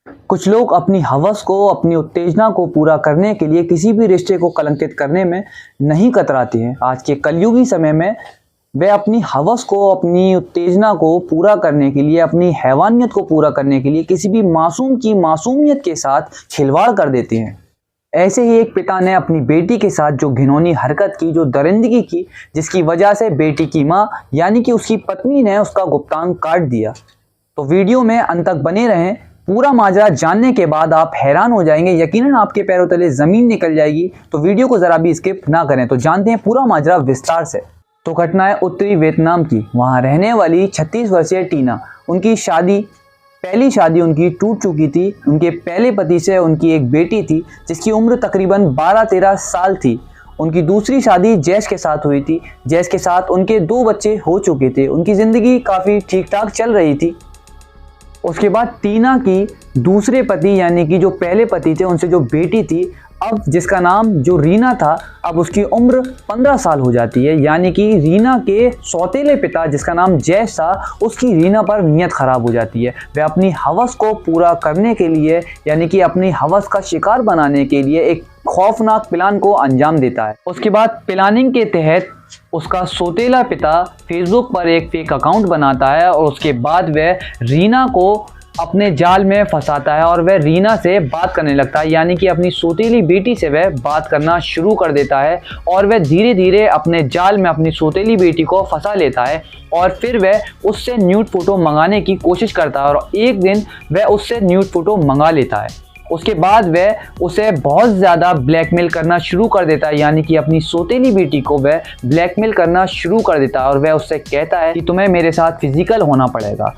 कुछ लोग अपनी हवस को, अपनी उत्तेजना को पूरा करने के लिए किसी भी रिश्ते को कलंकित करने में नहीं कतराते हैं। आज के कलयुगी समय में वे अपनी हवस को, अपनी उत्तेजना को पूरा करने के लिए, अपनी हैवानियत को पूरा करने के लिए किसी भी मासूम की मासूमियत के साथ खिलवाड़ कर देते हैं। ऐसे ही एक पिता ने अपनी बेटी के साथ जो घिनौनी हरकत की, जो दरिंदगी की, जिसकी वजह से बेटी की माँ यानी कि उसकी पत्नी ने उसका गुप्तांग काट दिया। तो वीडियो में अंत तक बने रहें। पूरा माजरा जानने के बाद आप हैरान हो जाएंगे, यकीनन आपके पैरों तले ज़मीन निकल जाएगी। तो वीडियो को ज़रा भी स्किप ना करें। तो जानते हैं पूरा माजरा विस्तार से। तो घटना है उत्तरी वियतनाम की। वहाँ रहने वाली 36 वर्षीय टीना, उनकी पहली शादी उनकी टूट चुकी थी। उनके पहले पति से उनकी एक बेटी थी जिसकी उम्र तकरीबन 12-13 साल थी। उनकी दूसरी शादी जैश के साथ हुई थी। जैश के साथ उनके 2 बच्चे हो चुके थे। उनकी ज़िंदगी काफ़ी ठीक ठाक चल रही थी। उसके बाद टीना की दूसरे पति यानी कि जो पहले पति थे, उनसे जो बेटी थी, अब जिसका नाम जो रीना था, अब उसकी उम्र 15 साल हो जाती है। यानी कि रीना के सौतेले पिता जिसका नाम जैश था, उसकी रीना पर नीयत ख़राब हो जाती है। वह अपनी हवस को पूरा करने के लिए यानी कि अपनी हवस का शिकार बनाने के लिए एक खौफनाक प्लान को अंजाम देता है। उसके बाद प्लानिंग के तहत उसका सौतेला पिता फेसबुक पर एक फेक अकाउंट बनाता है और उसके बाद वह रीना को अपने जाल में फंसाता है और वह रीना से बात करने लगता है, यानी कि अपनी सौतेली बेटी से वह बात करना शुरू कर देता है। और वह धीरे धीरे अपने जाल में अपनी सौतेली बेटी को फंसा लेता है और फिर वह उससे न्यूड फ़ोटो मंगाने की कोशिश करता है और एक दिन वह उससे न्यूड फ़ोटो मंगा लेता है। उसके बाद वह उसे बहुत ज़्यादा ब्लैकमेल करना शुरू कर देता है, यानी कि अपनी सौतेली बेटी को वह ब्लैकमेल करना शुरू कर देता है और वह उससे कहता है कि तुम्हें मेरे साथ फिजिकल होना पड़ेगा।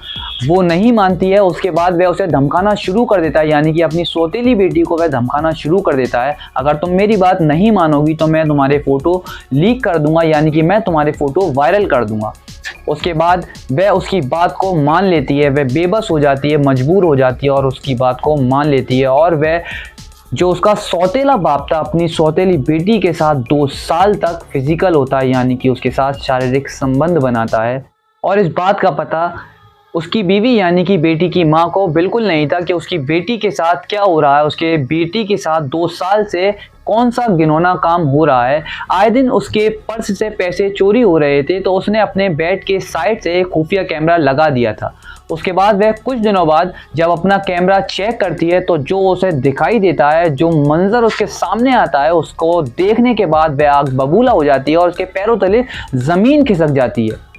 वो नहीं मानती है। उसके बाद वह उसे धमकाना शुरू कर देता है, यानी कि अपनी सौतेली बेटी को वह धमकाना शुरू कर देता है, अगर तुम मेरी बात नहीं मानोगी तो मैं तुम्हारे फ़ोटो लीक कर दूंगा, यानी कि मैं तुम्हारे फ़ोटो वायरल कर दूंगा। उसके बाद वह उसकी बात को मान लेती है। वह बेबस हो जाती है, मजबूर हो जाती है और उसकी बात को मान लेती है। और वह जो उसका सौतेला बाप था, अपनी सौतेली बेटी के साथ 2 साल तक फिजिकल होता है, यानी कि उसके साथ शारीरिक संबंध बनाता है। और इस बात का पता उसकी बीवी यानी कि बेटी की माँ को बिल्कुल नहीं था कि उसकी बेटी के साथ क्या हो रहा है, उसके बेटी के साथ 2 साल से कौन सा घिनौना काम हो रहा है। आए दिन उसके पर्स से पैसे चोरी हो रहे थे, तो उसने अपने बेड के साइड से एक खुफिया कैमरा लगा दिया था। उसके बाद वह कुछ दिनों बाद जब अपना कैमरा चेक करती है तो जो उसे दिखाई देता है, जो मंजर उसके सामने आता है, उसको देखने के बाद वह आग बबूला हो जाती है और उसके पैरों तले ज़मीन खिसक जाती है।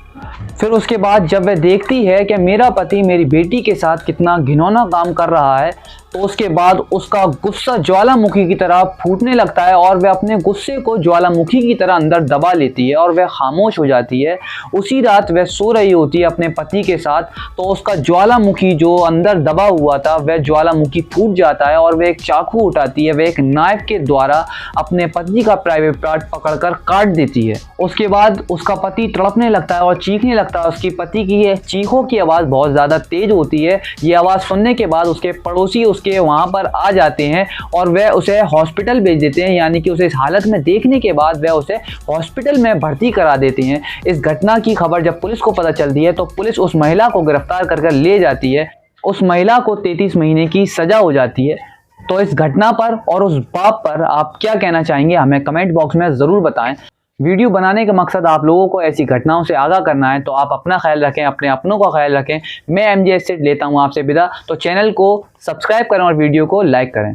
फिर उसके बाद जब वह देखती है कि मेरा पति मेरी बेटी के साथ कितना घिनौना काम कर रहा है, तो उसके बाद उसका गुस्सा ज्वालामुखी की तरह फूटने लगता है और वह अपने गुस्से को ज्वालामुखी की तरह अंदर दबा लेती है और वह खामोश हो जाती है। उसी रात वह सो रही होती है अपने पति के साथ, तो उसका ज्वालामुखी जो अंदर दबा हुआ था, वह ज्वालामुखी फूट जाता है और वह एक चाकू उठाती है। वह एक नाइफ के द्वारा अपने पति का प्राइवेट पार्ट पकड़कर काट देती है। उसके बाद उसका पति तड़पने लगता है और चीखने लगता है। उसकी पति की ये चीखों की आवाज़ बहुत ज़्यादा तेज होती है। ये आवाज़ सुनने के बाद उसके पड़ोसी के वहां पर आ जाते हैं और वह उसे हॉस्पिटल भेज देते हैं, यानी कि उसे इस हालत में देखने के बाद वह उसे हॉस्पिटल में भर्ती करा देते हैं। इस घटना की खबर जब पुलिस को पता चलती है तो पुलिस उस महिला को गिरफ्तार कर ले जाती है। उस महिला को 33 महीने की सजा हो जाती है। तो इस घटना पर और उस बाप पर आप क्या कहना चाहेंगे, हमें कमेंट बॉक्स में ज़रूर बताएं। वीडियो बनाने का मकसद आप लोगों को ऐसी घटनाओं से आगाह करना है। तो आप अपना ख्याल रखें, अपने अपनों का ख्याल रखें। मैं MJ से लेता हूं आपसे विदा। तो चैनल को सब्सक्राइब करें और वीडियो को लाइक करें।